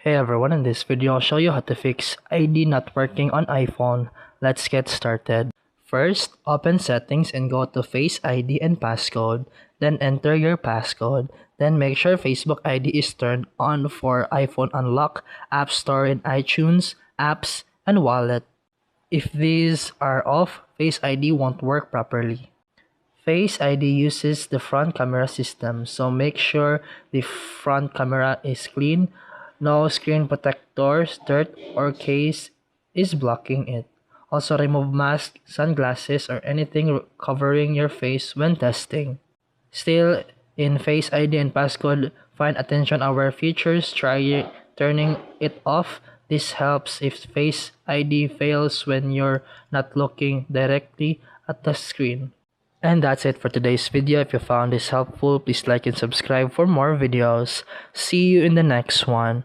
Hey everyone, in this video I'll show you how to fix ID not working on iPhone. Let's get started. First, open settings and go to Face ID and Passcode. Then enter your passcode. Then make sure Facebook ID is turned on for iPhone Unlock, App Store in iTunes, Apps, and Wallet. If these are off, Face ID won't work properly. Face ID uses the front camera system, so make sure the front camera is clean, no screen protectors, dirt, or case is blocking it. Also, remove mask, sunglasses, or anything covering your face when testing. Still, in Face ID and Passcode, find attention hour features, try turning it off. This helps if Face ID fails when you're not looking directly at the screen. And that's it for today's video. If you found this helpful, please like and subscribe for more videos. See you in the next one.